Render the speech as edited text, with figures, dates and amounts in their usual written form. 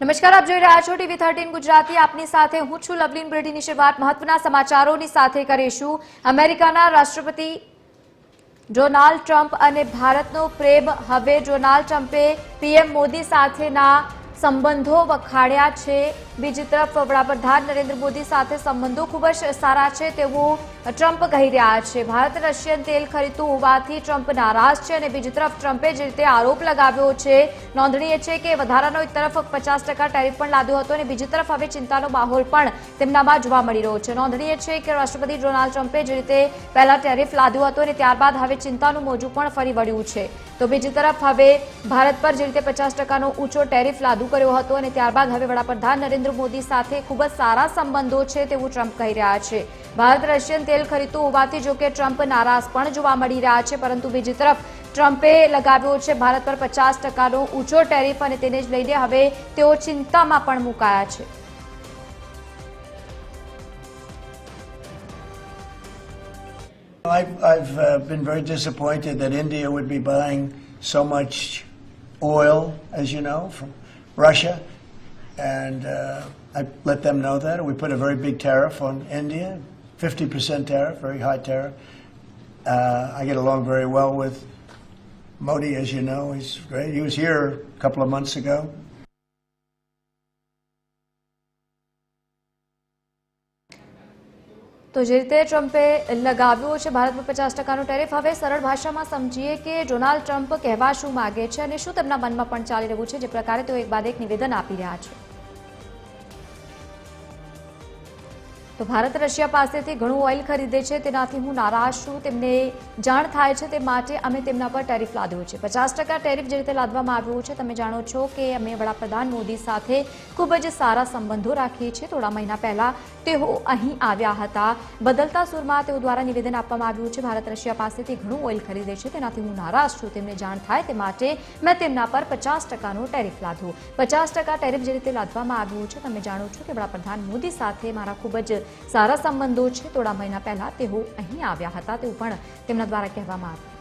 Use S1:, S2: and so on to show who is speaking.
S1: નમસ્કાર, આપ જોઈ રહ્યા છો ટીવી 13 ગુજરાતી। આપની સાથે હું છું લવલીન બ્રેડીની। શરૂઆત મહત્વના સમાચારોની સાથે કરીશું। અમેરિકાના રાષ્ટ્રપતિ ડોનાલ્ડ ટ્રમ્પ અને ભારતનો પ્રેમ। હવે ડોનાલ્ડ ટ્રમ્પે પીએમ મોદી સાથેના સંબંધો વખાણ્યા છે। બીજી તરફ વડાપ્રધાન નરેન્દ્ર મોદી સાથે સંબંધો ખૂબ જ સારા છે તેવું ટ્રમ્પ કહી રહ્યા છે। ભારત રશિયન તેલ ખરીદતું હોવાથી ટ્રમ્પ નારાજ છે અને બીજી તરફ ટ્રમ્પે જે રીતે આરોપ લગાવ્યો છે, નોંધનીય છે કે વધારાનો એક તરફ 50% ટેરિફ પણ લાદ્યો હતો અને બીજી તરફ હવે ચિંતાનો માહોલ પણ તેમનામાં જોવા મળી રહ્યો છે। નોંધનીય છે કે રાષ્ટ્રપતિ ડોનાલ્ડ ટ્રમ્પે જે રીતે પહેલા ટેરિફ લાદ્યો હતો અને ત્યારબાદ હવે ચિંતાનું મોજું પણ ફરી વળ્યું છે, તો બીજી તરફ હવે ભારત પર જે રીતે 50%નો ઊંચો ટેરિફ લાદુ કર્યો હતો અને ત્યારબાદ હવે વડાપ્રધાન નરેન્દ્ર મોદી સાથે ખૂબ જ સારા સંબંધો છે તેવું ટ્રમ્પ કહી રહ્યા છે। ભારત રશિયન તેલ ખરીદતું હોવાથી જો કે ટ્રમ્પ નારાજ પણ જોવા મળી રહ્યા છે, પરંતુ બીજી તરફ ટ્રમ્પે લગાવ્યો છે ભારત પર 50%નો ઊંચો ટેરિફ અને તેને જ લઈને હવે તેઓ ચિંતામાં પણ મુકાયા છે।
S2: I've been very disappointed that India would be buying so much oil, as you know, from Russia. And I let them know that. We put a very big tariff on India, 50% tariff, very high tariff. I get along very well with Modi, as you know. He's great. He was here a couple of months ago.
S1: તો જે રીતે ટ્રમ્પે લગાવ્યો છે ભારત પર 50%નો tariff, હવે સરળ ભાષામાં સમજીએ કે ડોનાલ્ડ ટ્રમ્પ કહેવા શું માગે છે અને શું તેમના મનમાં પણ ચાલી રહ્યું છે, જે પ્રકારે તેઓ એક બાદ એક નિવેદન આપી રહ્યા છે। તો ભારત રશિયા પાસેથી ઘણું ઓઇલ ખરીદે છે, તેનાથી હું નારાજ છું। તેમને જાણ થાય છે તે માટે અમે તેમના પર ટેરિફ લાદ્યો છે। 50% ટેરિફ જે રીતે લાદવામાં આવ્યો છે, તમે જાણો છો કે અમે વડાપ્રધાન મોદી સાથે ખૂબ જ સારા સંબંધો રાખીએ છીએ। થોડા મહિના પહેલા તેઓ અહીં આવ્યા હતા। બદલતા સૂરમાં તેઓ દ્વારા નિવેદન આપવામાં આવ્યું છે ભારત રશિયા પાસેથી ઘણું ઓઇલ ખરીદે છે, તેનાથી હું નારાજ છું। તેમને જાણ થાય તે માટે મેં તેમના પર 50%નો ટેરિફ લાદ્યો। 50% ટેરિફ જે રીતે લાદવામાં આવ્યું છે, તમે જાણો છો કે વડાપ્રધાન મોદી સાથે મારા ખૂબ જ સારા સંબંધો છે। થોડા મહિના પહેલા તેઓ અહીં આવ્યા હતા તેવું પણ તેમના દ્વારા કહેવામાં આવ્યું।